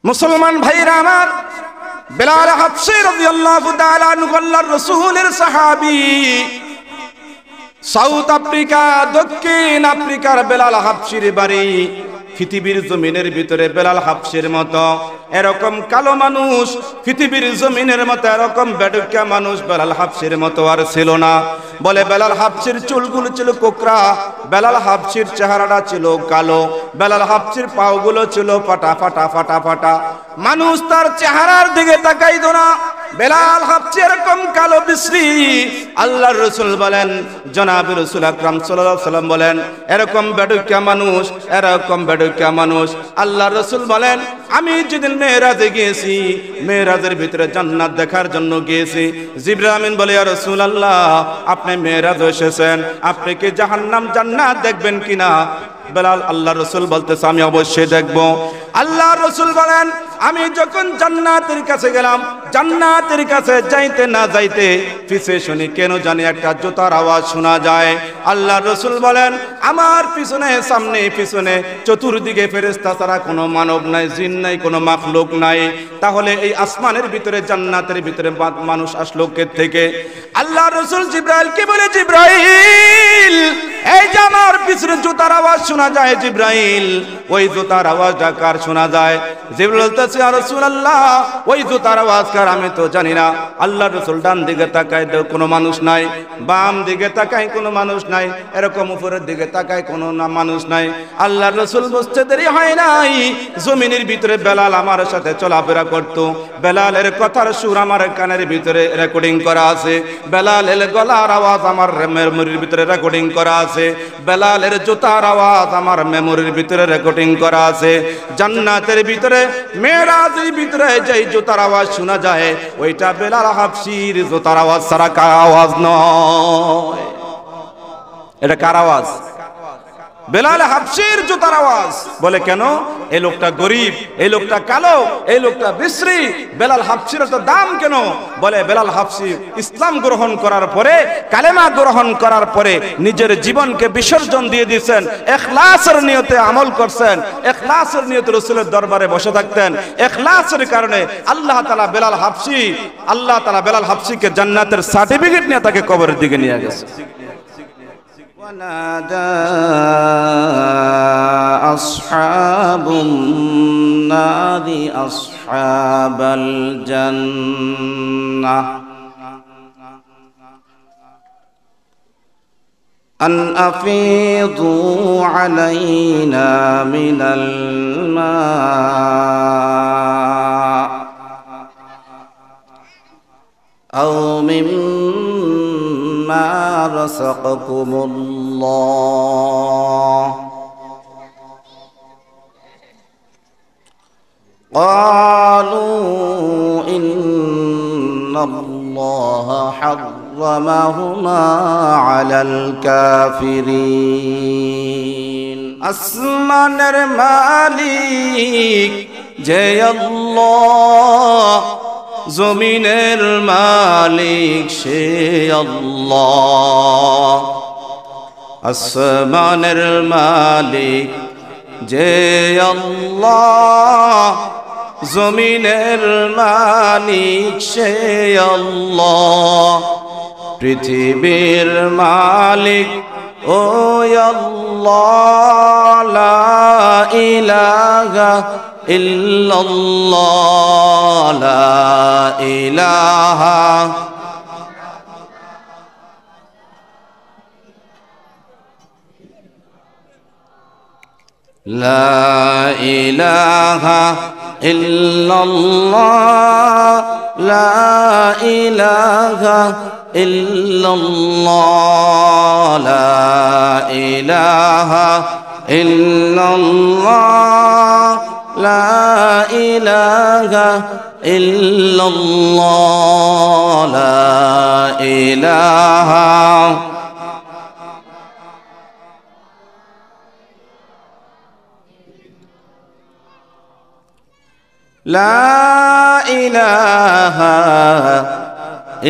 মুসলমান ভাইরা আমার, বেলাল হাবশী রাদিয়াল্লাহু তাআলা আনহু আল্লাহর রাসূলের সাহাবী। সাউথ আফ্রিকা, দক্ষিণ আফ্রিকার বেলাল হাবশীর বাড়ি। পৃথিবীর জমিনের ভিতরে বেলাল হাবশীর মতো এরকম কালো মানুষ, পৃথিবীর জমিনের মতো এরকম বেডুকা মানুষ বেলাল হাবশীর মতো আর ছিল না। বলে বেলাল হাবশীর চুলগুলো ছিল কোকড়া, বেলাল হাবশীর চেহারাটা ছিল কালো, বেলাল হাবশীর পাগুলো ছিল ফাটা ফাটা ফাটা ফাটা। মানুষ তার চেহারার দিকে তাকাইতো না। বেলাল হাবশী এরকম কালো বিশ্রী। আল্লাহর রাসূল বলেন, জনাব রাসূল আকরাম সাল্লাল্লাহু আলাইহি ওয়াসাল্লাম বলেন, এরকম বেডুকা মানুষ, এরকম বেডুকা মানুষ। আল্লাহর রাসূল বলেন, আমি যেদিন মেরাজে গিয়েছি, মেরাজের ভিতরে জান্নাত দেখার জন্য গিয়েছি। জিবরাইল আমিন বলে, ইয়া রাসূলুল্লাহ, আপনি মেরাজে এসেছেন, আপনি কি জাহান্নাম জান্নাত দেখবেন কিনা? বেলাল আল্লাহর রাসূল বলতেছে, আমি অবশ্যই দেখব। আল্লাহর রাসূল বলেন, আমি যখন জান্নাতের কাছে গেলাম, জান্নাতের কাছে যাইতে না যাইতে পিছে শুনি কেন জানি একটা জুতার আওয়াজ শোনা যায়। আল্লাহর রাসূল বলেন, আমার পিছনে সামনে পিছনে চতুর্দিকে ফেরেশতা ছাড়া কোনো মানব নাই, জিন নাই, কোনো মাখলুক নাই। তাহলে এই আসমানের ভিতরে জান্নাতের ভিতরে মানুষ আসলো কে থেকে? আল্লাহর রাসূল জিবরাইলকে বলে, জিবরাইল, এই যে আমার পিছনে জুতার আওয়াজ শোনা যায়, জিবরাইল, ওই জুতার আওয়াজটা কার শোনা যায়? জিবরাইল বলতেছে, ইয়া রাসূলুল্লাহ, ওই জুতার আওয়াজ কার আমি তো জানি না। আল্লাহর রাসূল ডান দিকে তাকায়, কোনো মানুষ নাই, বাম দিকে তাকায় কোনো মানুষ নাই, এরকম উপরের দিকে তাকায় কোনো মানুষ নাই। আল্লাহর রাসূল বুঝতে দেরি হয় নাই, জমিনের ভিতরে বেলাল আমার সাথে চলাফেরা করত। বেলালের কথার সুর আমার কানের ভিতরে রেকর্ডিং করা আছে, বেলালের গলার আওয়াজ আমার মেমোরির ভিতরে রেকর্ডিং করা আছে, বেলালের জুতার আওয়াজ আমার মেমোরির ভিতরে রেকর্ডিং করা আছে। জান্নাতের ভিতরে মেরাজের ভিতরে যেই জুতার আওয়াজ শোনা যায়, ওইটা বেলাল হাবশীর জুতার আওয়াজ ছাড়া কার আওয়াজ নয়। এটা কার আওয়াজ? বেলাল হাবশীর জুতার আওয়াজ। বলে কেন? এই লোকটা গরিব, এই লোকটা কালো, এই লোকটা বিশ্রী, বেলাল হাবশীর তো দাম কেন? বলে বেলাল হাবশী ইসলাম গ্রহণ করার পরে, কালেমা গ্রহণ করার পরে নিজের জীবনকে বিসর্জন দিয়ে দিয়েছেন, ইখলাসের নিয়তে আমল করছেন, ইখলাসের নিয়তে রাসূলের দরবারে বসে থাকতেন। ইখলাসের কারণে আল্লাহ তাআলা বেলাল হাবশীকে জান্নাতের সার্টিফিকেট নিয়ে তাকে কবরের দিকে নিয়ে গেছে। ونادى أصحاب النار أصحاب الجنة أن أفيضوا علينا من الماء أو مما رزقكم الله قالوا إن الله حرمهما على الكافرين আসমানের মালিক যে আল্লাহ, জমিনের মালিক সে আল্লাহ। আসমানের মালিক যে আল্লাহ, জমিনের মালিক সে আল্লাহ। পৃথিবীর মালিক ও আল্লাহ, লা ইলাহা ইল্লাল্লাহ, লা ইলাহা লা ইলাহা ইল্লাল্লাহ, লা ইলাহা ইল্লাল্লাহ, লা ইলাহা ইল্লাল্লাহ, লা ইলাহা ইল্লাল্লাহ, লা ইলাহা লা ইলাহা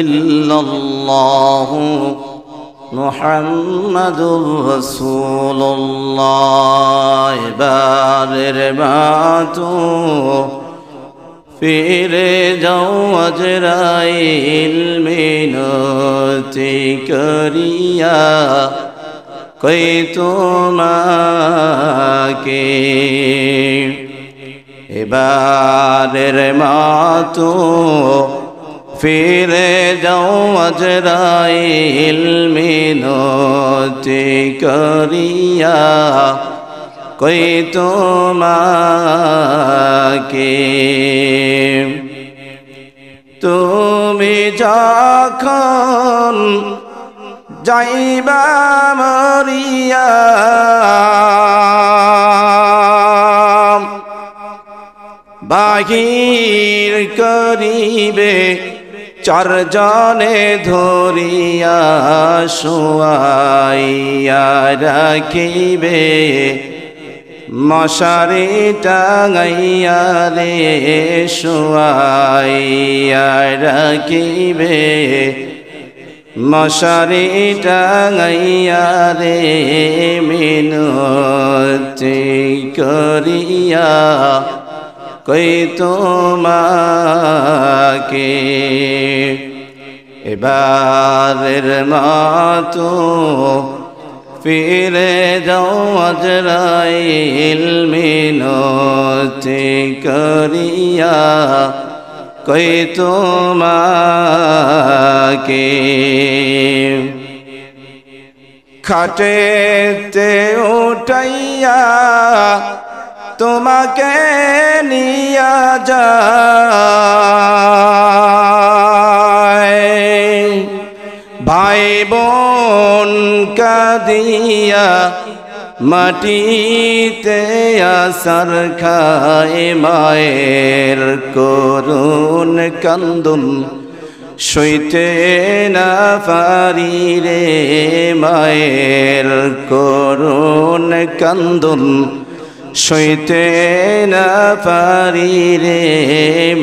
ইল্লাল্লাহ মুহাম্মাদুর রাসূলুল্লাহ। এবারের মাতো ফিরে যাও আজরাইল মিনতি করিয়া কই তোমাকে এবারের মাতো ফিরে যাও আজরাইল মিনতি করিয়া কই তোমাকে তুমি যখন যাইবা মরিয়া বাহির করিবে চারজনে ধরিয়া শোয়াইয়া রাখিবে মশারি টাঙাইয়া রে শোয়াইয়া রাখিবে মশারি টাঙাইয়া রে মিনতি করিয়া কই তোমাকে এবারের মাতো ফিরে যাও আজরাইল মিনতি করিয়া কই তোমাকে খাটেতে উঠাইয়া তোমাকে নিয়া যায় ভাই বোন কাঁদিয়া মাটিতে আসার খায় মায়ের করুণ কান্দন সইতে না পারি রে মায়ের করুণ কান্দন সইতে না পারি রে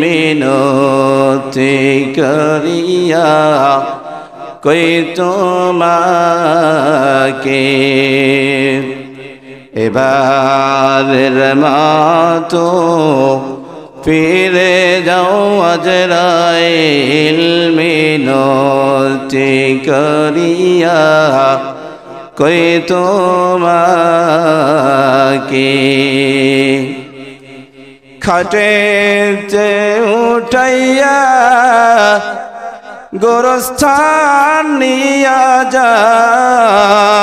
মিনতি করিয়া কই তোমাকে এবারের মাতো ফিরে যাও আজরাইল মিনতি করিয়া কই তোমাকে খাটেতে উঠাইয়া গোরস্থান নিয়া যায়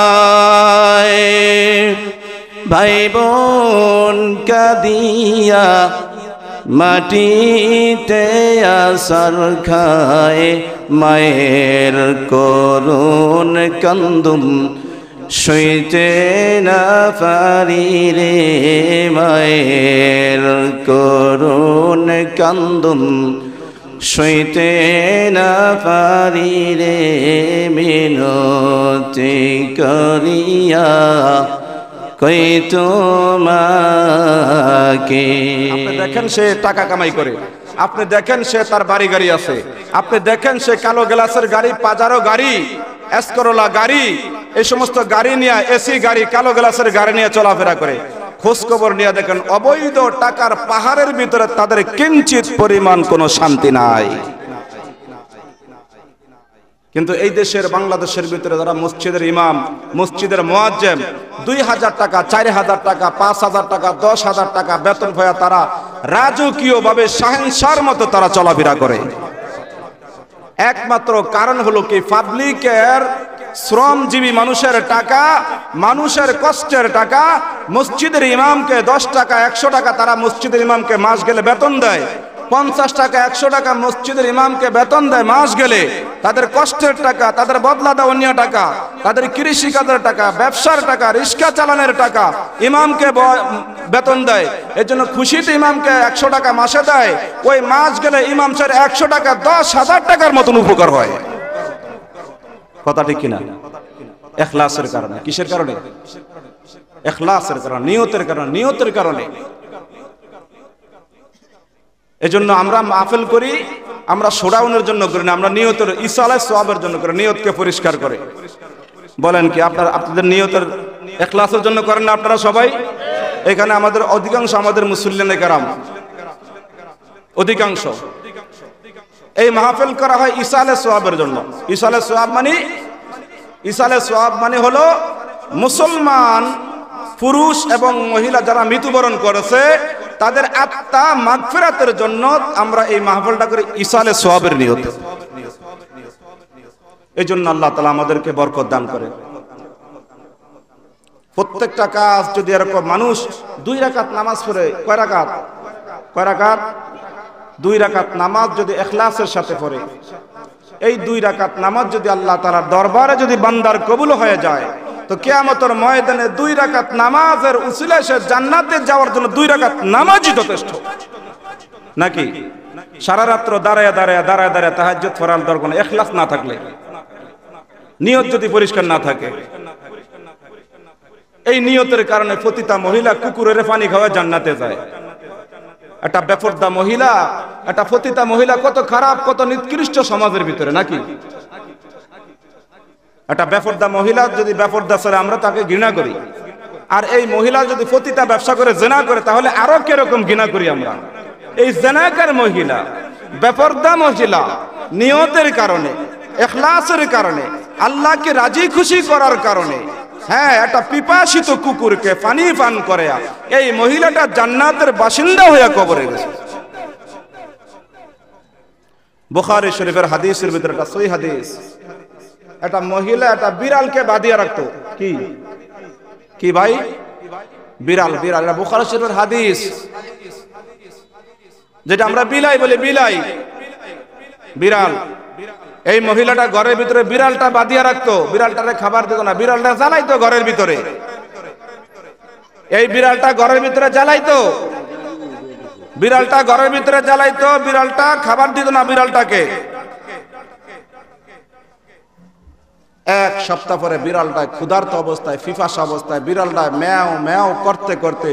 ভাই বোন কাঁদিয়া মাটিতে আসার খায় মায়ের করুণ কান্দন সইতে না পারি রে মায়ের করুণ কান্দন সইতে না পারি রে মিনতি করিয়া কই তোমাকে আপনি দেখেন সে টাকা কামাই করে, আপনি দেখেন সে তার বাড়ি গাড়ি আছে, আপনি দেখেন সে কালো গ্লাসের গাড়ি, পাজারো গাড়ি, এসকরোলা গাড়ি, এই সমস্ত গাড়ি নিয়ে, এসি গাড়ি, কালো গ্লাসের গাড়ি নিয়ে চলাফেরা করে। খোঁজ খবর নিয়ে দেখেন অবৈধ টাকার পাহাড়ের ভিতরে তাদের কিঞ্চিত পরিমাণ কোনো শান্তি নাই। কিন্তু এই দেশের বাংলাদেশের ভিতরে যারা মসজিদের ইমাম, মসজিদের মুয়াজ্জিম 2000 টাকা, 4000 টাকা, 5000 টাকা, 10,000 টাকা বেতন পায়, তারা রাজকীয় ভাবে শাহেনশার মতো তারা চলাফেরা করে। একমাত্র কারণ হলো কি, পাবলিকের শ্রমজীবী মানুষের টাকা, মানুষের কষ্টের টাকা মসজিদের ইমামকে 10 টাকা 100 টাকা তারা মসজিদের ইমামকে মাস গেলে বেতন দেয়, 50 টাকা 100 টাকা মসজিদের ইমামকে বেতন দেয় মাস গেলে। তাদের কষ্টের টাকা, তাদের বদলা দেওয়া টাকা, তাদের কৃষি কাজের টাকা, ব্যবসার টাকা, রিক্সা চালানোর টাকা ইমামকে বেতন দেয়। এর জন্য খুশিতে ইমামকে 100 টাকা মাসে দেয়, ওই মাস গেলে ইমাম সাহেব 100 টাকা 10,000 টাকার মতন উপকার হয়। কথা ঠিক কিনা? ইখলাসের কারণে। কিসের কারণে? ইখলাসের কারণে, নিয়তের কারণে, নিয়তের কারণে। এজন্য আমরা মাহফিল করি, আমরা শোডাউনের জন্য করি না, আমরা নিয়তের ইসালাহ সওয়াবের জন্য করি, নিয়তকে পরিষ্কার করে। বলেন কি আপনাদের নিয়তের ইখলাসের জন্য করেন না আপনারা সবাই? এখানে আমাদের অধিকাংশ আমাদের মুসল্লিনে কেরাম অধিকাংশ। এই মাহফিল করা হয় ইসালে সোয়াবের জন্য। ইসালে সোয়াব মানে হলো মুসলমান পুরুষ এবং মহিলা যারা মৃত্যুবরণ করেছে তাদের আত্মা মাগফিরাতের জন্য আমরা এই মাহফিলটা করি ইসালে সোয়াবের নিয়তে। এই জন্য আল্লাহ তাআলা আমাদেরকে বরকত দান করে। প্রত্যেকটা কাজ যদি এরকম মানুষ 2 রাকাত নামাজ পড়ে, কয় রাকাত 2 রাকাত নামাজ যদি ইখলাসের সাথে পড়ে, এই 2 রাকাত নামাজ যদি আল্লাহ তাআলার দরবারে যদি বান্দার কবুল হয়ে যায়, তো কিয়ামতের ময়দানে 2 রাকাত নামাজের উসিলায় সে জান্নাতে যাওয়ার জন্য 2 রাকাত নামাজই যথেষ্ট নাকি? সারা রাত্র দাঁড়ায় তাহাজ্জুদ পড়ার দরকার নেই ইখলাস না থাকলে, নিয়ত যদি পরিষ্কার না থাকে। এই নিয়তের কারণে প্রতিটা মহিলা কুকুরের পানি খাওয়া জান্নাতে যায়। একটা বেপরদা মহিলা, একটা প্রতিটা মহিলা কত খারাপ, কত নিকৃষ্ট সমাজের ভিতরে নাকি? একটা বেপরদা মহিলা যদি বেপরদা ছেড়ে আমরা তাকে ঘৃণা করি, আর এই মহিলা যদি প্রতিটা ব্যবসা করে জেনা করে তাহলে আরো কিরকম ঘৃণা করি আমরা। এই জেনাকার মহিলা, বেপরদা মহিলা নিয়তের কারণে, ইখলাসের কারণে, আল্লাহকে রাজি খুশি করার কারণে, হ্যাঁ, একটা পিপাসিত কুকুরকে পানি পান করে এই মহিলাটা জান্নাতের বাসিন্দা হয়ে কবরে গেছে। বুখারী শরীফের হাদিসের ভিতরে একটা সহিহ হাদিস, একটা মহিলা একটা বিড়ালকে বাঁধিয়ে রাখতো। কি ভাই? বিড়াল। এটা বুখারী শরীফের হাদিস, যেটা আমরা বিলাই বলি, বিড়াল। এই মহিলাটা ঘরের ভিতরে বিড়ালটা বাঁধিয়ে রাখতো, বিড়ালটারে খাবার দিত না, বিড়ালটা জ্বালাইতো ঘরের ভিতরে। এই বিড়ালটা ঘরের ভিতরে জ্বালাইতো, বিড়ালটা খাবার দিত না বিড়ালটাকে। 1 সপ্তাহ পরে বিড়ালটা ক্ষুধার্ত অবস্থায়, পিপাসা অবস্থায়, বিড়ালটা ম্যাও ম্যাও করতে করতে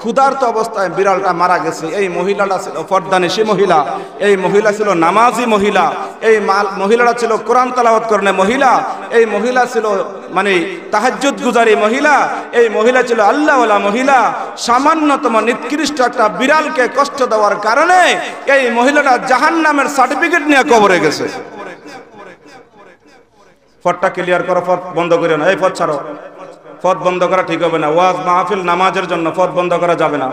ক্ষুধার্ত অবস্থায় বিড়ালটা মারা গেছে। এই মহিলাটা ছিল পর্দানিশী মহিলা, এই মহিলা ছিল নামাজি মহিলা, এই মহিলাটা ছিল কোরআন তেলাওয়াত করেন মহিলা, এই মহিলা ছিল মানে তাহাজ্জুদ গুজারি মহিলা, এই মহিলা ছিল আল্লাহওয়ালা মহিলা। সামান্যতম নিকৃষ্ট একটা বিড়ালকে কষ্ট দেওয়ার কারণে এই মহিলাটা জাহান্নামের সার্টিফিকেট নিয়ে কবরে গেছে। পথটা ক্লিয়ার করো, পথ বন্ধ করে না। এই পথ ছাড়ো, পথ বন্ধ করা ঠিক হবে না। ওয়াজ মাহফিল নামাজের জন্য পথ বন্ধ করা যাবে না।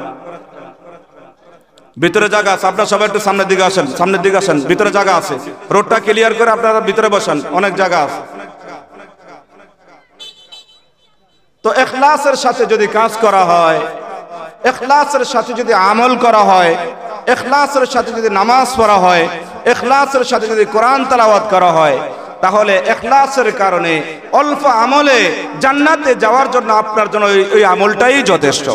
ভিতরে জায়গা আছে, আপনারা সবাই একটু সামনের দিকে আসেন, ভিতরে জায়গা আছে। রোডটা ক্লিয়ার করে আপনারা ভিতরে বসেন, অনেক জায়গা আছে। তো ইখলাসের সাথে যদি কাজ করা হয়, ইখলাসের সাথে যদি আমল করা হয়, ইখলাসের সাথে যদি নামাজ পড়া হয়, ইখলাসের সাথে যদি কোরআন তেলাওয়াত করা হয়, তাহলে ইখলাসের কারণে অল্প আমলে জান্নাতে যাওয়ার জন্য আপনার জন্য ওই আমলটাই যথেষ্ট।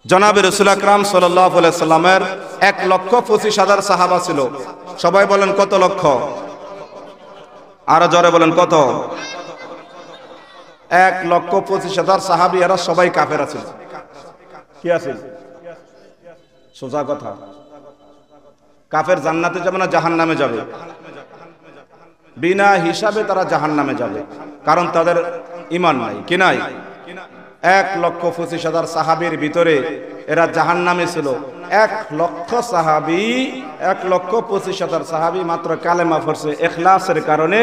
জনাবে রাসূল আকরাম সাল্লাল্লাহু আলাইহি সাল্লামের 1,25,000 সাহাবা ছিল। সবাই বলেন কত লক্ষ? আরো জোরে বলেন কত? 1,25,000 সাহাবী, এরা সবাই কাফের ছিল। কি আছে? সোজা কথা, কাফের জান্নাতে যাবে না জাহান্নামে যাবে? বিনা হিসাবে তারা জাহান্নামে যাবে, কারণ তাদের ঈমান নাই। কি নাই? 1,25,000 সাহাবীর ভিতরে এরা জাহান্নামে ছিল। 1,25,000 সাহাবী মাত্র কালেমা পড়ছে ইখলাসের কারণে।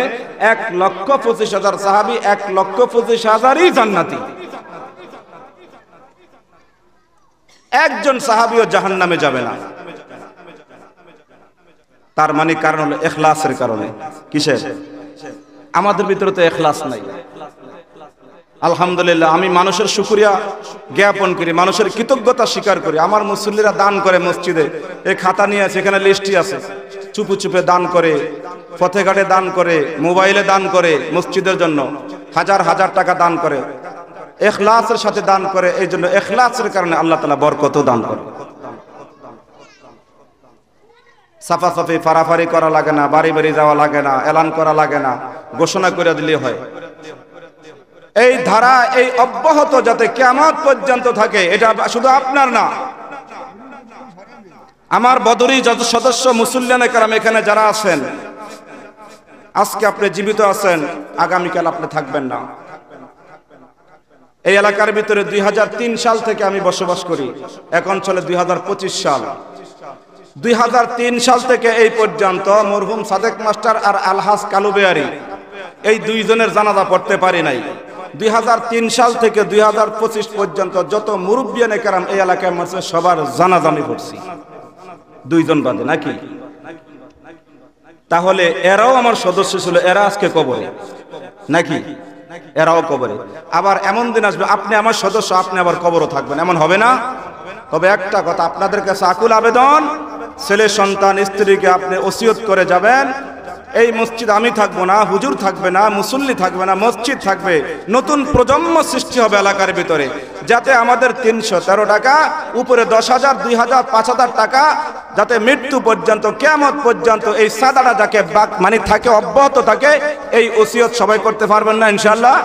1,25,000 সাহাবী 1,25,000ই জান্নাতি। একজন সাহাবীও জাহান্নামে যাবে না। তার মানে কারণ হলো ইখলাসের কারণে। কিসের? আমাদের ভিতরে তো ইখলাস নাই। আলহামদুলিল্লাহ, আমি মানুষের শুকরিয়া জ্ঞাপন করি, মানুষের কৃতজ্ঞতা স্বীকার করি। আমার মুসল্লিরা দান করে মসজিদে, এই খাতা নিয়ে আছে, এখানে লিস্টই আছে, চুপে চুপে দান করে, পথে-ঘাটে দান করে, মোবাইলে দান করে, মসজিদের জন্য হাজার হাজার টাকা দান করে, ইখলাসের সাথে দান করে। এই জন্য ইখলাসের কারণে আল্লাহ তাআলা বরকতও দান করে। সাফাসাফি ফারাফারি করা লাগে না, বাড়ি বাড়ি যাওয়া লাগে না, এলান করা লাগে না, ঘোষণা করে দিলে হয়। এই ধারা এই অব্যাহত যাতে কিয়ামত পর্যন্ত থাকে, এটা শুধু আপনার না, আমার বদরি যত সদস্য মুসল্লিয়ানে কেরাম এখানে যারা আছেন, আজকে আপনি জীবিত আছেন, আগামীকাল আপনি থাকবেন না। এই এলাকার ভিতরে 2003 সাল থেকে আমি বসবাস করি, এখন চলে 2025 সাল। 2003 সাল থেকে এই পর্যন্ত মরহুম সাদেক মাস্টার আর আলহাজ কালু বেয়ারি এই দুইজনের জানাজা পড়তে পারি নাই। 2003 সাল থেকে 2025 পর্যন্ত যত মুরব্বিয়ানে কেরাম এই এলাকায় মারছে সবার জানাজা আমি পড়ছি, দুইজন বাদে, নাকি? তাহলে এরাও আমার সদস্য ছিল, এরা আজকে কবরে, নাকি? এরাও কবরে। আবার এমন দিন আসবে আপনি আমার সদস্য, আপনি আবার কবরও থাকবেন, এমন হবে না? তবে একটা কথা আপনাদের কাছে আকুল আবেদন, ছেলে সন্তান স্ত্রীকে আপনি ওসিয়ত করে যাবেন, এই মসজিদ আমি থাকবো না, হুজুর থাকবে না, মুসল্লি থাকবে না, মসজিদ থাকবে। নতুন প্রজন্ম সৃষ্টি হবে এলাকার ভিতরে, যাতে আমাদের 313 টাকা উপরে 10,000, 2,000, 5,000 টাকা যাতে মৃত্যু পর্যন্ত, কিয়ামত পর্যন্ত এই সাদাটা যাকে মানে থাকে, অব্যাহত থাকে, এই ওসিয়ত সবাই করতে পারবেন না ইনশাআল্লাহ?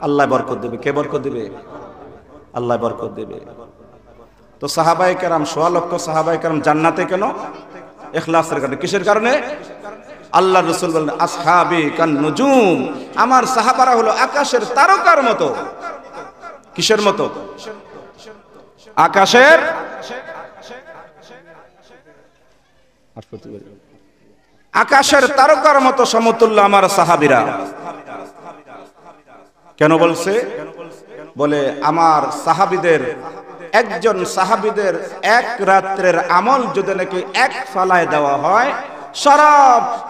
আল্লাহ বরকত দেবে। কে বরকত দেবে? আল্লাহ বরকত দেবে। তো সাহাবায়ে কেরাম, 1.5 লক্ষ সাহাবায়ে কেরাম জান্নাতে কেন? ইখলাসের কারণে। কিসের কারণে? আল্লাহর রাসূল বলেন আসহাবি কান নুজুম, আমার সাহাবারা হলো আকাশের তারকার মতো। কিসের মতো? আকাশের তারকার মতো সমতুল্য আমার সাহাবীরা। কেন বলছে? বলে আমার সাহাবীদের, একজন সাহাবীদের এক রাত্রের আমল যদি নাকি এক ফালায় দেওয়া হয়, সারা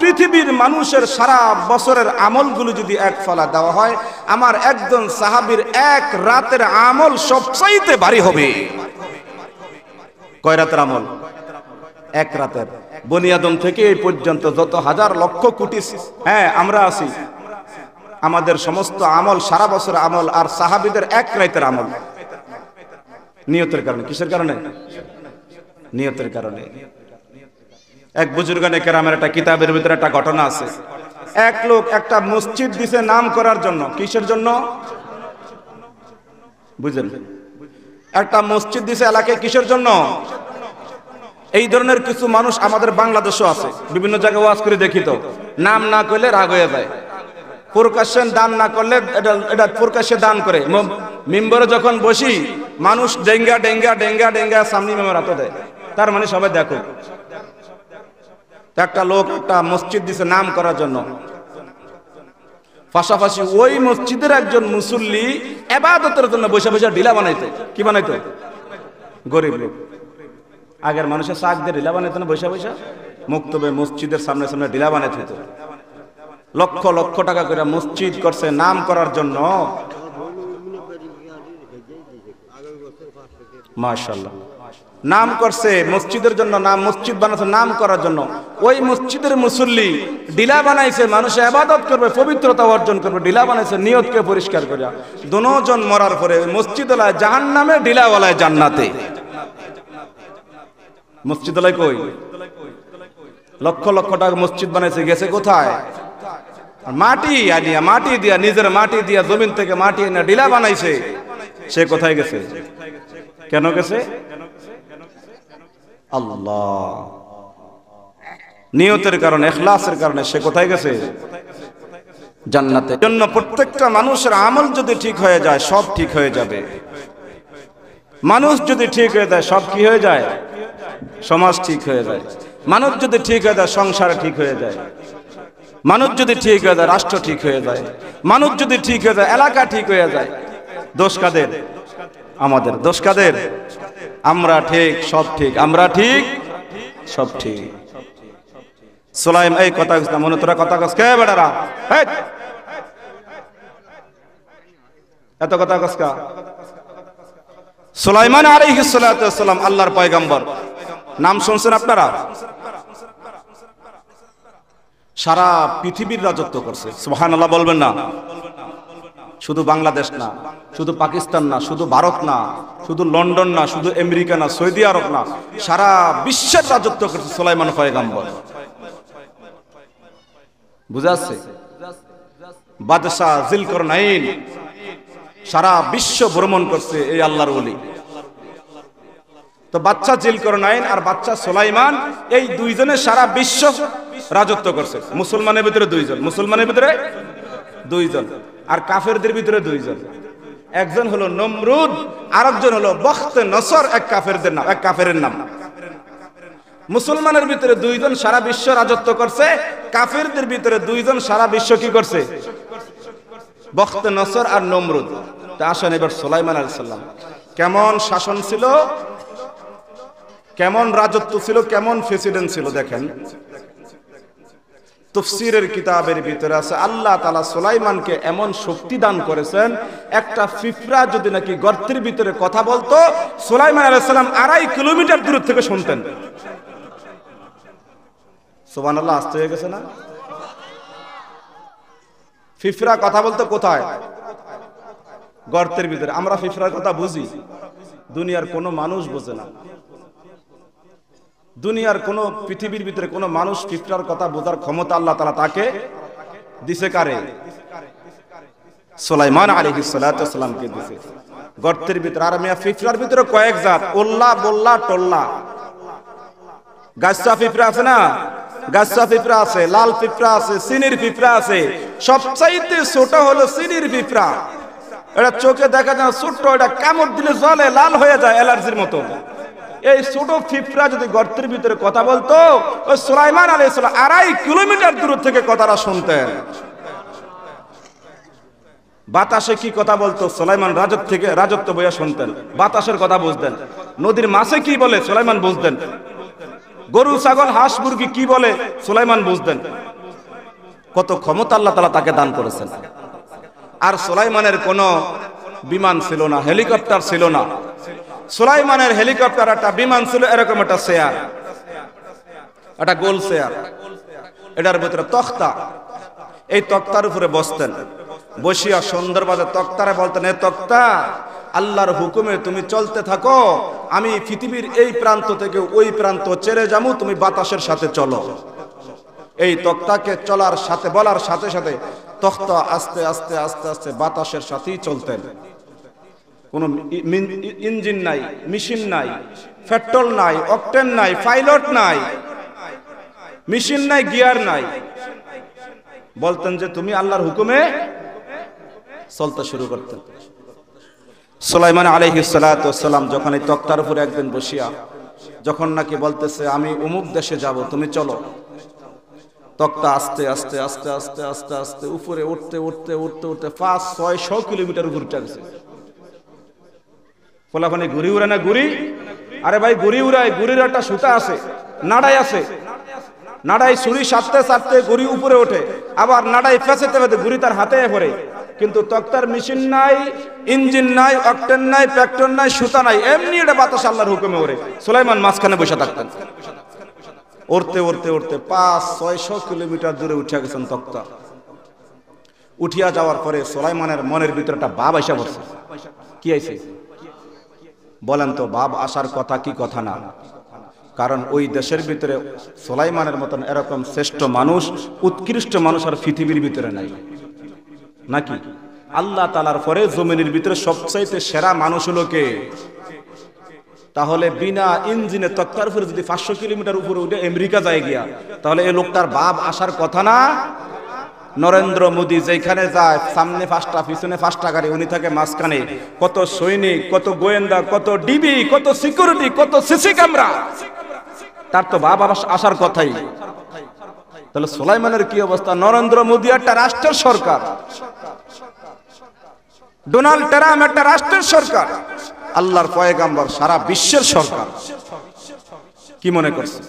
পৃথিবীর মানুষের সারা বছরের আমলগুলো যদি এক ফালা দেওয়া হয়, আমার একজন সাহাবীর এক রাতের আমল সবচাইতে ভারী হবে। কয় রাতের আমল? এক রাতের। বনি আদম থেকে এই পর্যন্ত যত হাজার লক্ষ কোটি আমরা আছি, আমাদের সমস্ত আমল সারা বছরের আমল, আর সাহাবীদের এক রাতের আমল। নিয়তের কারণে। কিসের কারণে? নিয়তের কারণে। এক বুজুর্গানে কেরামের একটা কিতাবের ভিতরে একটা ঘটনা আছে। এক লোক একটা মসজিদ দিছে নাম করার জন্য। কিসের জন্য? বুঝলেন? একটা মসজিদ দিছে এলাকায়, কিসের জন্য? এই ধরনের কিছু মানুষ আমাদের বাংলাদেশও আছে, বিভিন্ন জায়গায় ওয়াজ করে দেখি, তো নাম না করলে রাগ হয়ে যায়, প্রকাশ্যে দান না করলে এটা প্রকাশ্যে দান করে। মিম্বরে যখন বসি মানুষ ডেঙ্গা ডেঙ্গা ডেঙ্গা ডেঙ্গা সামনে মেমোর হাতে দেয়, তার মানে সবাই দেখো। একটা লোক একটা মসজিদ দিছে নাম করার জন্য, পাশাপাশি ওই মসজিদের একজন মুসল্লি ইবাদতের জন্য বসে বসে ঢিলা বানাইতো। কি বানাইতো? গরিব লোক। আগের মানুষের শাক দিয়ে ঢিলা বানাইতো না, বসে বসে মুক্তবে মসজিদের সামনে সামনে ঢিলা বানাইতে হতো। লক্ষ লক্ষ টাকা করে মসজিদ করছে নাম করার জন্য। মাশাআল্লাহ, নাম করছে মসজিদের জন্য, নাম মসজিদ বানাচ্ছে নাম করার জন্য। ওই মসজিদের মুসল্লি ডিলা বানাইছে, মানুষ ইবাদত করবে, পবিত্রতা অর্জন করবে, ডিলা বানাইছে নিয়তকে পরিষ্কার করে। দুজন মরার পরে মসজিদওয়ালায় জাহান্নামে, ডিলাওয়ালায় জান্নাতে। মসজিদওয়ালায় কই? লক্ষ লক্ষ টাকা মসজিদ বানাইছে, গেছে কোথায়? মাটি আনিয়া, মাটি দিয়া, নিজের মাটি দিয়া, জমিন থেকে মাটি এনে ডিলা বানাইছে। সে কোথায় গেছে? কেন গেছে? আল্লাহ, নিয়তের কারণে, ইখলাসের কারণে সে কোথায় গেছে? জান্নাতে। জন্য প্রত্যেকটা মানুষের আমল যদি ঠিক হয়ে যায়, সব ঠিক হয়ে যাবে। মানুষ যদি ঠিক হয়ে যায়, সব কি হয়ে যায়? সমাজ ঠিক হয়ে যায়। মানুষ যদি ঠিক হয়ে যায়, সংসার ঠিক হয়ে যায়। মানুষ যদি ঠিক হয়ে যায়, রাষ্ট্র ঠিক হয়ে যায়। মানুষ যদি ঠিক হয়ে যায়, এলাকা ঠিক হয়ে যায়। দোষ কাদের? আমাদের। দোষ কাদের? আমরা ঠিক, সব ঠিক, আমরা ঠিক, সব ঠিক। সুলাইম, এই কথা মনে, তোরা কথা কস কে বেটারা? এত কথা কস কা? সুলাইমান আলাইহিস সালাতু ওয়াস সালাম আল্লাহর পয়গম্বর, নাম শুনছেন আপনারা? সারা পৃথিবীর রাজত্ব করছে। সুবহানাল্লাহ বলবেন না? শুধু বাংলাদেশ না, শুধু পাকিস্তান না, শুধু ভারত না, শুধু লন্ডন না, শুধু আমেরিকা না, সৌদি আরব না, সারা বিশ্বের রাজত্ব করছে সুলাইমান পয়গম্বর। বুঝাচ্ছে? বাদশাহ জিলকরনাইন সারা বিশ্ব ভ্রমণ করছে এই আল্লাহর ওলি। তো বাচ্চা জিলকরনাইন আর বাচ্চা সুলাইমান, এই দুইজনে সারা বিশ্ব রাজত্ব করছে। মুসলমানের ভিতরে দুইজন, মুসলমানের ভিতরে দুইজন, আর কাফেরদের ভিতরে দুইজন। একজন হলো নমরুদ, আরেকজন হলো বখতে নসর, এক কাফেরের নাম। মুসলমানের ভিতরে দুইজন সারা বিশ্ব রাজত্ব করছে, কাফেরদের ভিতরে দুইজন সারা বিশ্ব কি করছে? বখতে নসর আর নমরুদ। তা আসেন এবার সুলাইমান আলাইহিস সালাম কেমন শাসন ছিল, কেমন রাজত্ব ছিল, কেমন প্রেসিডেন্ট ছিল দেখেন। তাফসীরের কিতাবের ভিতরে আছে আল্লাহ তাআলা সুলাইমানকে এমন শক্তি দান করেছেন, একটা পিঁপড়া যদি নাকি গর্তের ভিতরে কথা বলতো, সুলাইমান আলাইহিস সালাম 2.5 কিলোমিটার দূর থেকে শুনতেন। সুবহানাল্লাহ, আসতে হয়ে গেছে না? পিঁপড়া কথা বলতো কোথায়? গর্তের ভিতরে। আমরা পিঁপড়ার কথা বুঝি, দুনিয়ার কোনো মানুষ বোঝে না। দুনিয়ার কোন পৃথিবীর ভিতরে কোন মানুষ পিঁপড়ার কথা বোঝার ক্ষমতা আল্লাহ তাআলা তাকে দিছে কারে? সুলাইমান আলাইহিস সালাতু ওয়াসসালামকে দিছে। গর্তের ভিতরে। আর মিয়া পিঁপড়ার ভিতরে কয়েক জাত, ওল্লা, বল্লা, টল্লা। গাছসা পিঁপড়া আছে না? গাছসা পিঁপড়া আছে, লাল পিঁপড়া আছে, সিনির পিঁপড়া আছে। সবচাইতে ছোট হলো সিনির পিঁপড়া। এটা চোখে দেখা যায় ছোট, এটা কামড় দিলে জ্বলে, লাল হয়ে যায় অ্যালার্জির মতো। এই ছোট পিঁপড়া যদি গর্তের ভিতরে কথা বলতো, ওই সুলাইমান আলাইহিস সালাম 2.5 কিলোমিটার দূর থেকে কথাটা শুনতেন। বাতাসে কি কথা বলতো, সুলাইমান রাজত্ব বইয়া শুনতেন, বাতাসের কথা বুঝতেন। নদীর মাছে কি বলে, সুলাইমান বুঝতেন। গরু, ছাগল, হাঁস, মুরগি কি বলে, সুলাইমান বুঝতেন। কত ক্ষমতা আল্লাহ তাআলা তাকে দান করেছেন। আর সুলাইমানের কোনো বিমান ছিল না, হেলিকপ্টার ছিল না। সুলাইমানের হেলিকপ্টার একটা বিমান ছিল, এরকম একটা চেয়ার, একটা গোল চেয়ার, এটার ভিতরে তক্তা। এই তক্তার উপরে বসতেন, বসিয়া সুন্দরভাবে তক্তারে বলতেন, এ তক্তা, আল্লাহর হুকুমে তুমি চলতে থাকো, আমি পৃথিবীর এই প্রান্ত থেকে ওই প্রান্ত ছেড়ে যাবো, তুমি বাতাসের সাথে চলো। এই তক্তাকে চলার সাথে বলার সাথে সাথে তক্তা আস্তে আস্তে আস্তে আস্তে বাতাসের সাথেই চলতেন। কোনো ইঞ্জিন নাই, মেশিন নাই, পেট্রোল নাই, অকটেন নাই, পাইলট নাই, মেশিন নাই, গিয়ার নাই। বলতেন যে তুমি আল্লাহর হুকুমে চলতে শুরু করতেন। সুলাইমান আলাইহিস সালাতু ওয়াসসালাম যখন এই তক্তার উপরে একদিন বসিয়া যখন নাকি বলতেছে আমি অমুক দেশে যাব, তুমি চলো, তক্তা আস্তে আস্তে আস্তে আস্তে আস্তে আস্তে উপরে উঠতে উঠতে উঠতে উঠতে 500-600 কিলোমিটার উপরে উঠে গেছে। ফলাফানি ঘুরি উড়ে না ঘুরি? আরে ভাই ঘুরি উড়ায়, ঘুরির একটা সুতা আছে, নাড়াই আছে, নাড়াই ছুরি সারতে সারতে ঘুরি উপরে ওঠে, আবার নাড়াই ফেঁসেতে ফেঁসে ঘুরি তার হাতে পড়ে। কিন্তু তক্তার মেশিন নাই, ইঞ্জিন নাই, অকটেন নাই, পেট্রোল নাই, সুতা নাই, এমনি এটা বাতাস আল্লাহর হুকুমে ওড়ে। সুলাইমান মাঝখানে বসে থাকতেন। উড়তে উড়তে উড়তে 500-600 কিলোমিটার দূরে উঠে গেছেন তক্তা। উঠিয়া যাওয়ার পরে সুলাইমানের মনের ভিতরে একটা ভাব আইসা পড়ছে। কি আইছে বলেন তো? ভাব আসার কথা কি কথা না? কারণ ওই দেশের ভিতরে সুলাইমানের মতন এরকম শ্রেষ্ঠ মানুষ, উৎকৃষ্ট মানুষ আর পৃথিবীর ভিতরে নাই নাকি? আল্লাহ তাআলার পরে জমিনের ভিতরে সবচাইতে সেরা মানুষ হলো কে? তাহলে বিনা ইঞ্জিনে তক্তার উপরে যদি 500 কিলোমিটার উপরে উঠে আমেরিকা যায় গিয়া, তাহলে এই লোকটার ভাব আসার কথা না? নরেন্দ্র মোদী যেখানে যায়, সামনে 5টা পিছনে 5টা গাড়ি, উনি থাকে মাঝখানে। কত সৈনিক, কত গোয়েন্দা, কত ডিবি, কত সিকিউরিটি, কত সিসি ক্যামেরা, তার তো ভাব আসার কথাই। তাহলে সুলাইমানের কি অবস্থা? নরেন্দ্র মোদী একটা রাষ্ট্রের সরকার, ডোনাল্ড ট্রাম্প একটা রাষ্ট্রের সরকার, আল্লাহর পয়গাম্বর সারা বিশ্বের সরকার। কি মনে করছে?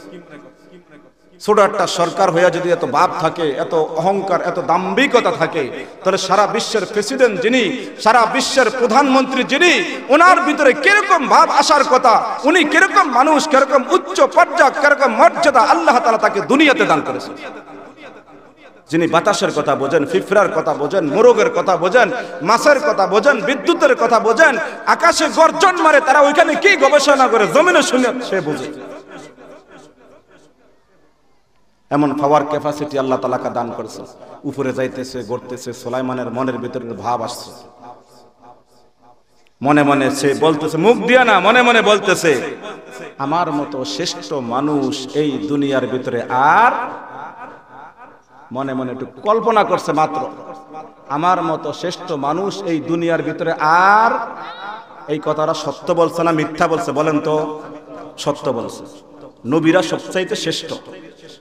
ছোট একটা সরকার হইয়া যদি এত ভাব থাকে, এত অহংকার, এত দাম্ভিকতা থাকে, তাহলে সারা বিশ্বের প্রেসিডেন্ট যিনি, সারা বিশ্বের প্রধানমন্ত্রী যিনি, ওনার ভিতরে কিরকম ভাব আসার কথা, উনি কিরকম মানুষ, কিরকম উচ্চ পর্যায়, কিরকম মর্যাদা আল্লাহ তাআলা তাকে দুনিয়াতে দান করেছেন। যিনি বাতাসের কথা বোঝেন, ফিফরার কথা বোঝেন, মোরগের কথা বোঝেন, মাছের কথা বোঝেন, বিদ্যুতের কথা বোঝেন, আকাশে গর্জন মারে তারা ওইখানে কি গবেষণা করে জমিনে শুনে সে বোঝে। এমন পাওয়ার ক্যাপাসিটি আল্লাহ তাআলাকে দান করেছে। উপরে যাইতেছে, গড়তেছে, সুলাইমানের মনের ভিতরে ভাব আসছে। মনে মনে সে বলতেছে, মুখ দিয়া না, মনে মনে বলতেছে, আমার মতো শ্রেষ্ঠ মানুষ এই দুনিয়ার ভিতরে আর, মনে মনে একটু কল্পনা করছে মাত্র, আমার মতো শ্রেষ্ঠ মানুষ এই দুনিয়ার ভিতরে আর, এই কথাটা সত্য বলছে না মিথ্যা বলছে বলেন তো? সত্য বলছে। নবীরা সবচাইতে শ্রেষ্ঠ।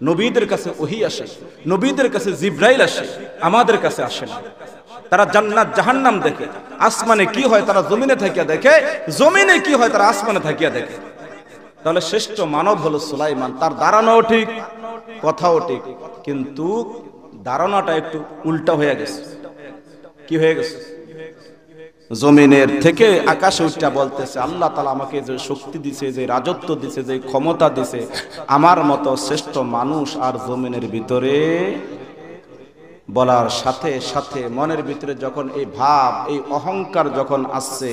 নবীদের কাছে ওহী আসে, নবীদের কাছে জিবরাইল আসে, আমাদের কাছে আসে না। তারা জান্নাত জাহান্নাম দেখে, আসমানে কি হয় তারা জমিনে থাকিয়া দেখে, জমিনে কি হয় তারা আসমানে থাকিয়া দেখে। তাহলে শ্রেষ্ঠ মানব হলো সুলাইমান। তার দাঁড়ানোও ঠিক, কথাও ঠিক, কিন্তু ধারণাটা একটু উল্টা হয়ে গেছে। কি হয়ে গেছে? জমিনের থেকে আকাশে উঠটা বলতেছে আল্লাহ তাআলা আমাকে যে শক্তি দিছে, যে রাজত্ব দিছে, যে ক্ষমতা দিছে, আমার মতো শ্রেষ্ঠ মানুষ আর জমিনের ভিতরে বলার সাথে সাথে মনের ভিতরে যখন এই ভাব, এই অহংকার যখন আসছে,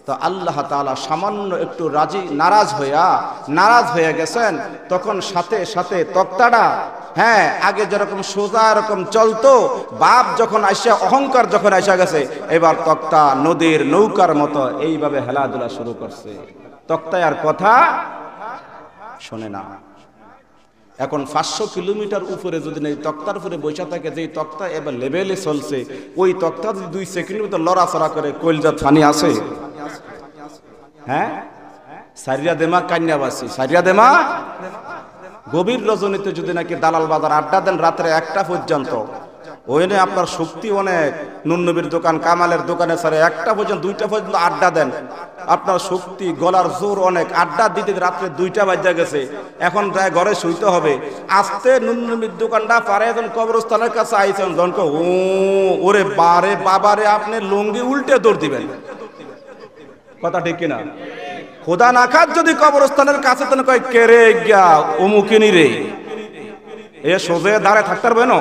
তো আল্লাহ তাআলা সামান্য একটু নারাজ হয়ে গেছেন। তখন সাথে সাথে তক্তাটা, হ্যাঁ, আগে যেরকম সোজা এরকম চলতো, বাপ যখন আইসা, অহংকার যখন আইসা গেছে, এবার তক্তা নদীর নৌকার মতো এইভাবে হেলাধুলা শুরু করছে। তক্তায় আর কথা শোনে না। এখন 500 কিলোমিটার উপরে যদি এই তক্তার উপরে বসে থাকে, যে তক্তা এবার লেভেলে চলছে, ওই তক্তা যদি 2 সেকেন্ড মতো লড়াচড়া করে, কইলজা ফানি আছে? হ্যাঁ, সারিয়া দেমা কান্যাবাসী, সারিয়া দেমা। গভীর রজনীতে যদি নাকি দালাল বাজার আড্ডা দেন রাত্রে 1টা পর্যন্ত, ওইনে আপনার শক্তি অনেক। নুননবীর দোকান, কামালের দোকানে স্যার 1টা পর্যন্ত, 2টা পর্যন্ত আড্ডা দেন, আপনার শক্তি, গলার জোর অনেক। আড্ডা দিতে রাত্রে 2টা বাজে গেছে, এখন যায় ঘরে শুইতে হবে। আস্তে নুননবীর দোকানটা পারে যখন কবরস্থানের কাছে আইছেন, জনকে ও ওরে বারে বাবারে, আপনি লুঙ্গি উল্টে দৌড় দিবেন। কথা ঠিক কিনা? খোদা না খাত যদি কবরস্থানের কাছে তো কয় কেরে গিয়া অমুকিনি রে, এ সোজে দাঁড়ায় থাকতে পারবে না,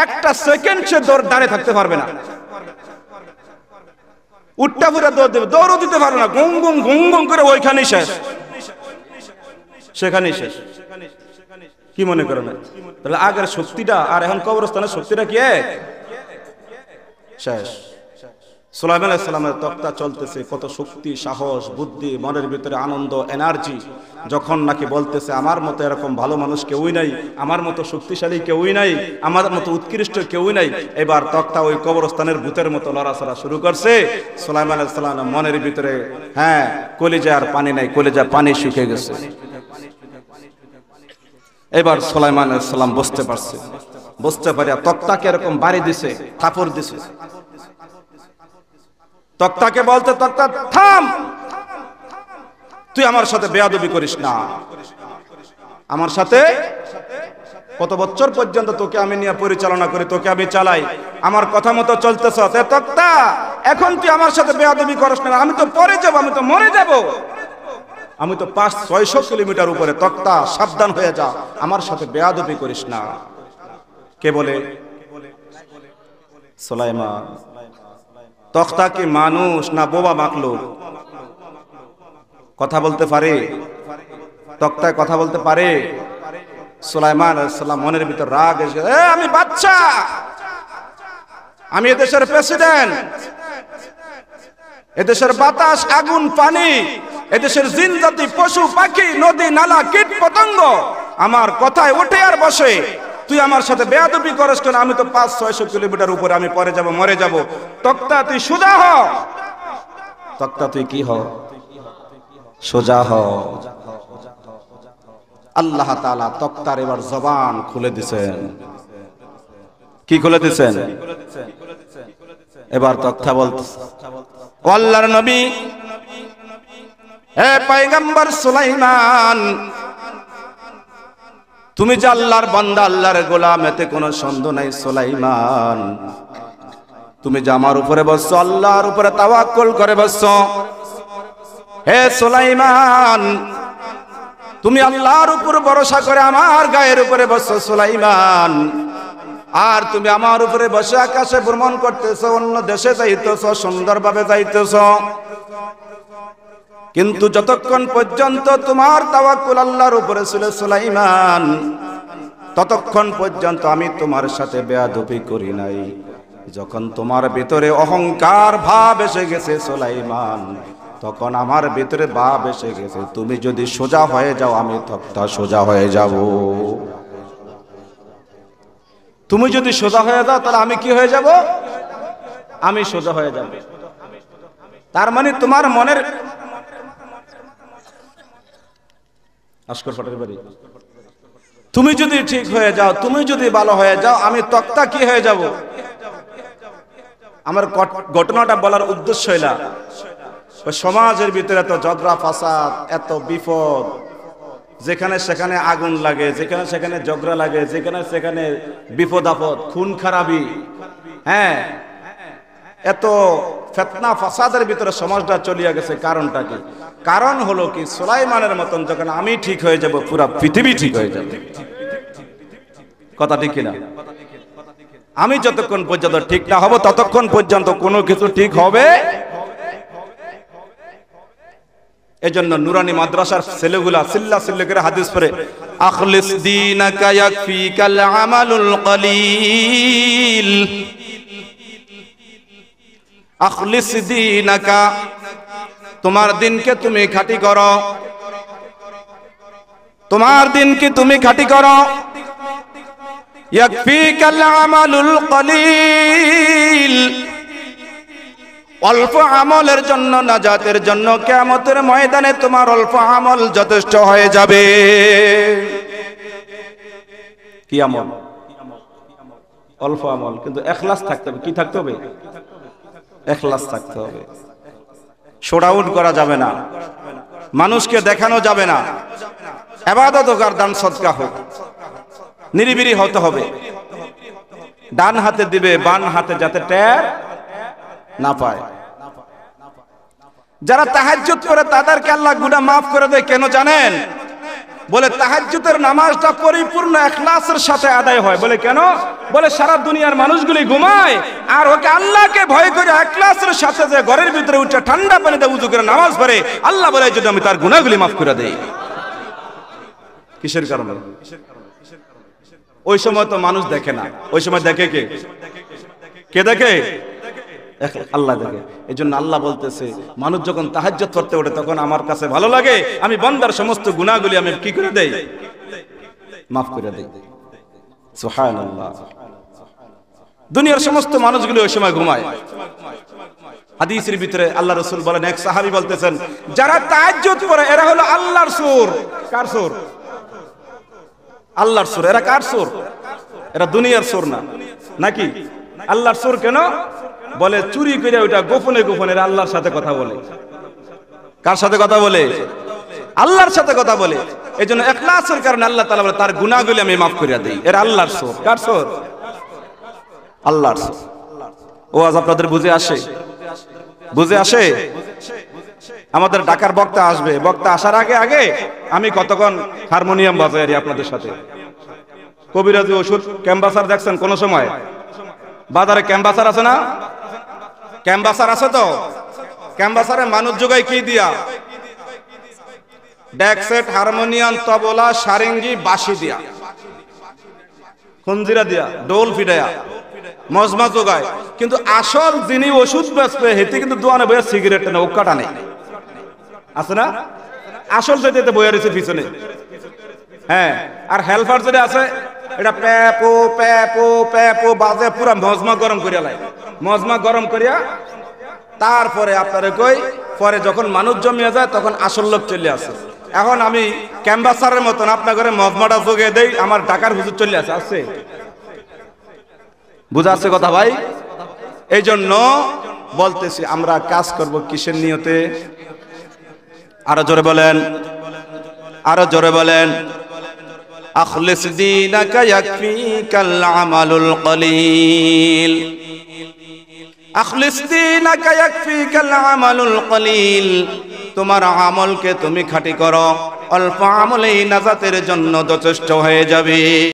1টা সেকেন্ড সে দাঁড়িয়ে থাকতে পারবে না। উঠটা পুরা দৌড় দেবে, দৌড়ও দিতে পারবে না, গুং গুং গুং গুং করে ওইখানেই শেষ, সেখানেই শেষ। কি মনে করে না? তাহলে আগের শক্তিটা আর এখন কবরস্থানের শক্তিটা কি এক? শেষ। সুলাইমান আলাইহিস সালামের তক্তা চলতেছে, কত শক্তি, সাহস, বুদ্ধি, মনের ভিতরে আনন্দ, এনার্জি। যখন নাকি বলতেছে আমার মতো এরকম ভালো মানুষ কেউই নাই, আমার মতো শক্তিশালী কেউই নাই, আমার মতো উৎকৃষ্ট কেউই নাই, এবার তক্তা ওই কবরস্থানের ভূতের মতো লড়াচড়া শুরু করছে। সুলাইমান আলাইহিস সালামের মনের ভিতরে, হ্যাঁ, কলিজায় আর পানি নাই, কলিজায় পানি শুকিয়ে গেছে। এবার সুলাইমান আলাইহিস সালাম বুঝতে পারছে, বুঝতে পারিয়া তক্তাকে এরকম বাড়ি দিছে, থাপড় দিছে। তক্তাকে বলতে, তক্তা থাম, তুই আমার সাথে বেয়াদবি করিস না। আমার সাথে কত বছর পর্যন্ত তোকে আমি নিয়ে পরিচালনা করি, তোকে আমি চালাই, আমার কথা মতো চলতেছ। তক্তা, এখন তুই আমার সাথে বেয়াদবি করিস না, আমি তো পরে যাব, আমি তো মরে যাব, আমি তো 500-600 কিলোমিটার উপরে। তক্তা সাবধান হয়ে যা, আমার সাথে বেয়াদবি করিস না। কে বলে? সুলাইমান। তক্তা কি মানুষ না বোবা মাখলুক? কথা বলতে পারে? তক্তায় কথা বলতে পারে? সুলাইমান আলাইহিস সালাম মনের ভিতর রাগ এসে, আমি বাচ্চা, আমি এদেশের প্রেসিডেন্ট, এদেশের বাতাস, আগুন, পানি, এদেশের জিন জাতি, পশু পাখি, নদী নালা, কীট পতঙ্গ আমার কথায় ওঠে আর বসে। তুই আমার সাথে বেয়াদবি করস কেন? আমি তো 500-600 কিলোমিটার উপরে, আমি পরে যাব, মরে যাব। তক্তা তুই সোজা হ। তক্তা তুই কি হ? সোজা হ। আল্লাহ তাআলা তক্তার এবার জবান খুলে দিছেন। কি খুলে দিছেন? এবার তক্তা বলতেছে, ও আল্লাহর নবী, হে পয়গম্বর সুলাইমান, তুমি যে আল্লাহর বান্দা, আল্লাহর গোলাম, এতে কোনো সন্দেহ নাই। সুলাইমান, তুমি যে আমার উপরে বসছো, আল্লাহর উপরে তাওয়াক্কুল করে বসছো। হে সুলাইমান, তুমি আল্লাহর উপর ভরসা করে আমার গায়ের উপরে বসছো সুলাইমান। আর তুমি আমার উপরে বসে আকাশে ভ্রমণ করতেছো, অন্য দেশে যাইতেছো, সুন্দরভাবে যাইতেছো, কিন্তু যতক্ষণ পর্যন্ত তোমার তাওয়াক্কুল আল্লাহর উপরে ছিল সুলাইমান, ততক্ষণ পর্যন্ত আমি তোমার সাথে বেয়াদবি করি নাই। যখন তোমার ভিতরে অহংকার ভাব এসে গেছে সুলাইমান, তখন আমার ভিতরে ভাব এসে গেছে, তুমি যদি সোজা হয়ে যাও, আমি তক্তা সোজা হয়ে যাব। তুমি যদি সোজা হয়ে যাও তাহলে আমি কি হয়ে যাব? আমি সোজা হয়ে যাব। তার মানে তোমার মনের আশকর ফাটার বাড়ি, তুমি যদি ঠিক হয়ে যাও, তুমি যদি ভালো হয়ে যাও, আমি তক্তা কি হয়ে যাব? আমার ঘটনাটা বলার উদ্দেশ্য হইলা সমাজের ভিতরে এত ঝগড়া ফাসাদ, এত বিপদ, যেখানে সেখানে আগুন লাগে, যেখানে সেখানে ঝগড়া লাগে, যেখানে সেখানে বিপদ আপদ, খুন খারাপি, হ্যাঁ, এত ফিতনা ফাসাদের ভিতরে সমাজটা চলিয়া গেছে। কারণটা কি? কারণ হলো কি, সুলাইমানের মতন যখন আমি ঠিক হয়ে যাব, পুরা পৃথিবী ঠিক হয়ে যাবে। কথা ঠিক কিনা? আমি যতক্ষণ পর্যন্ত ঠিক না হব, ততক্ষণ পর্যন্ত কোনো কিছু ঠিক হবে। এজন্য নুরানি মাদ্রাসার ছেলেগুলা সিল্লা সিল্লা করে হাদিস পড়ে, আখলিস দীনাকা ইয়াকফিকাল আমালুল কলিল, আখলিস দীনাকা, তোমার দিনকে তুমি খাঁটি করো, তোমার দিনকে তুমি খাঁটি করো। ইয়াকফিকাল আমালুল কলিল, অল্প আমলের জন্য, নাজাতের জন্য কিয়ামতের ময়দানে তোমার অল্প আমল যথেষ্ট হয়ে যাবে। কি আমল? অল্প আমল, কিন্তু ইখলাস থাকতে হবে। কি থাকতে হবে? ইখলাস থাকতে হবে। শোডাউন করা যাবে না, মানুষকে দেখানো যাবে না। ইবাদত হোক আর দান সদকা হোক, নিরিবিরি হতে হবে। ডান হাতে দিবে, বাম হাতে যাতে টের না পায়। যারা তাহাজ্জুদ করে তাদেরকে আল্লাহ গুনাহ মাফ করে দেয়। কেন জানেন? বলে তাহাজ্জুদের নামাজটা পরিপূর্ণ ইখলাসের সাথে আদায় হয়। বলে কেন? বলে সারা দুনিয়ার মানুষগুলি ঘুমায়, আর ওকে আল্লাহকে ভয় করে ইখলাসের সাথে যে ঘরের ভিতরে উঠে ঠান্ডা পানিতে ওযু করে নামাজ পড়ে, আল্লাহ বলে যদি আমি তার গুনাহগুলি মাফ করে দেই। কিসের কারণে? ওই সময় তো মানুষ দেখে না, ওই সময় দেখে কে? কে দেখে? আল্লাহ দেখে। এই জন্য আল্লাহ বলতেছে, মানুষ যখন তাহাজ্জুদ করতে ওঠে তখন আমার কাছে ভালো লাগে, আমি বান্দার সমস্ত গুনাহগুলি আমি কি করে দেই? মাফ করে দেই। সুবহানাল্লাহ। দুনিয়ার সমস্ত মানুষগুলো ওই সময় ঘুমায়। হাদিসের ভিতরে আল্লাহ রাসূল বলেন, এক সাহাবী বলতেছেন, যারা তাহাজ্জুদ করে এরা হলো আল্লাহর সূর। কার সূর? আল্লাহর সূর। এরা কার সূর? এরা দুনিয়ার সূর না, নাকি? আল্লাহর সূর কেন? বলে চুরি করে ওইটা গোপনে গোপনে আল্লাহর সাথে কথা বলে। কার সাথে কথা বলে? আল্লাহর সাথে কথা বলে। এই জন্য ইখলাসের কারণে আল্লাহ তাআলা বলে তার গুনাহগুলি আমি মাফ করে দেই। এরা আল্লাহর সূর। কার সূর? আল্লাহর সূর। ও আজ আপনাদের বুঝে আসে? বুঝে আসে? আমাদের ঢাকার বক্তা আসবে, বক্তা আসার আগে আগে আমি কতক্ষণ হারমোনিয়াম বাজাই আপনাদের সাথে। কবিরাজি ওষুধ ক্যাম্বাসার দেখছেন কোন সময়? বাজারে ক্যাম্বাসার আছে না? ক্যাম্বাসার আছে তো? ক্যাম্বাসারে মানুষ যোগায় কি দিয়া? ডেক সেট, হারমোনিয়াম, তবলা, সারেঙ্গি, বাঁশি দিয়া, খঞ্জিরা দিয়া, ডোল ফিডায়া মজমা যোগায়। কিন্তু আসল যিনি ওষুধ বেচবে হেতে কিন্তু দোকানে বইয়া সিগারেট না, ওকাটা নেই, আছে না? আসল যেতে বইয়া রয়েছে পিছনে। হ্যাঁ, আর হেল্পার যেটা আছে এটা প্যাপো প্যাপো প্যাপো বাজে পুরা মজমা গরম করিয়া লাই। মজমা গরম করিয়া তারপরে আপনারে কই, পরে যখন মানুষ জমিয়ে যায় তখন আসল লোক চলে আসে। এখন আমি ক্যাম্বাসারের মতন আপনার ঘরে মজমাটা যোগে দেই, আমার ঢাকার হুজুর চলে আসে। আসছে? বুঝা আছে কথা ভাই? এই জন্য বলতেছি আমরা কাজ করব কিসের নিয়তে? আরো জোরে বলেন, আরো জোরে বলেন। আখলিস দীনাকা ইয়াকফিকাল আমালুল কলিল, আখলিস দীনাকা ইয়াকফিকাল আমালুল কলিল, তোমার আমলকে তুমি খাঁটি করো, অল্প আমলেই নাজাতের জন্য যথেষ্ট হয়ে যাবে।